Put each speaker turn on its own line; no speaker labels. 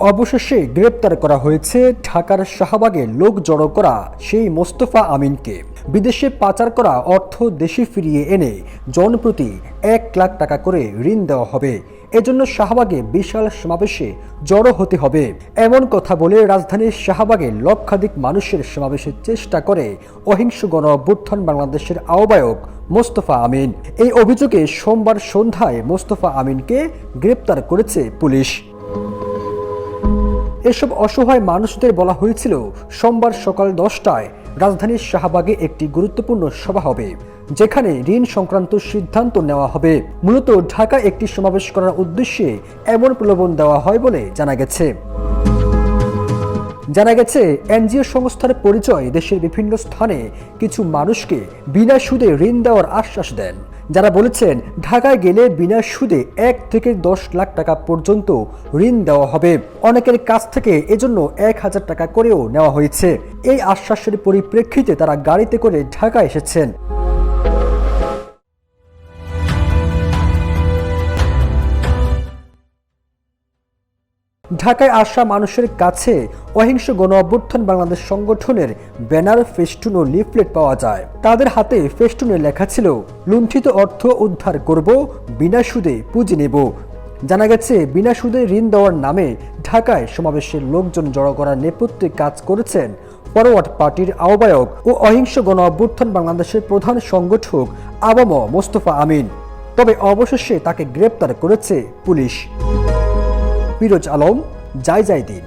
অবশেষে গ্রেপ্তার করা হয়েছে ঢাকার শাহবাগে লোক জড়ো করা সেই মোস্তফা আমিনকে। বিদেশে পাচার করা অর্থ দেশে ফিরিয়ে এনে জনপ্রতি 1 লাখ টাকা করে ঋণ দেওয়া হবে। এজন্য শাহবাগে বিশাল সমাবেশে জড়ো হতে হবে এমন কথা বলে রাজধানীর শাহবাগে লক্ষাধিক মানুষের সমাবেশের চেষ্টা করে অহিংস গণ অভ্যুত্থান বাংলাদেশের আহ্বায়ক মোস্তফা আমিন। এই অভিযোগে সোমবার সন্ধ্যায় মোস্তফা আমিনকে গ্রেপ্তার করেছে পুলিশ। এসব অসহায় মানুষদের বলা হয়েছিল সোমবার সকাল 10টায় রাজধানীর শাহবাগে একটি গুরুত্বপূর্ণ সভা হবে, যেখানে ঋণ সংক্রান্ত সিদ্ধান্ত নেওয়া হবে। মূলত ঢাকা একটি সমাবেশ করার উদ্দেশ্যে এমন প্রলোভন দেওয়া হয় বলে জানা গেছে। এনজিও সংস্থার পরিচয় দেশের বিভিন্ন স্থানে কিছু মানুষকে বিনা সুদে ঋণ দেওয়ার আশ্বাস দেন, যারা বলেছেন ঢাকায় গেলে বিনা সুদে 1 থেকে 10 লাখ টাকা পর্যন্ত ঋণ দেওয়া হবে। অনেকের কাছ থেকে এজন্য 1000 টাকা করেও নেওয়া হয়েছে। এই আশ্বাসের পরিপ্রেক্ষিতে তারা গাড়িতে করে ঢাকা এসেছেন। ঢাকায় আসা মানুষের কাছে অহিংস গণ অভ্যুত্থান বাংলাদেশ সংগঠনের ব্যানার, ফেস্টুন ও লিফলেট পাওয়া যায়। তাদের হাতে ফেস্টুনে লেখা ছিল, লুণ্ঠিত অর্থ উদ্ধার করব, বিনা সুদে পুঁজি নেব। জানা গেছে, বিনা সুদে ঋণ দেওয়ার নামে ঢাকায় সমাবেশের লোকজন জড়ো করার নেপথ্যে কাজ করেছেন ফরওয়ার্ড পার্টির আহ্বায়ক ও অহিংস গণ অভ্যুত্থান বাংলাদেশের প্রধান সংগঠক আবম মোস্তফা আমিন। তবে অবশেষে তাকে গ্রেপ্তার করেছে পুলিশ। ফিরোজ আলম, জয় দিন।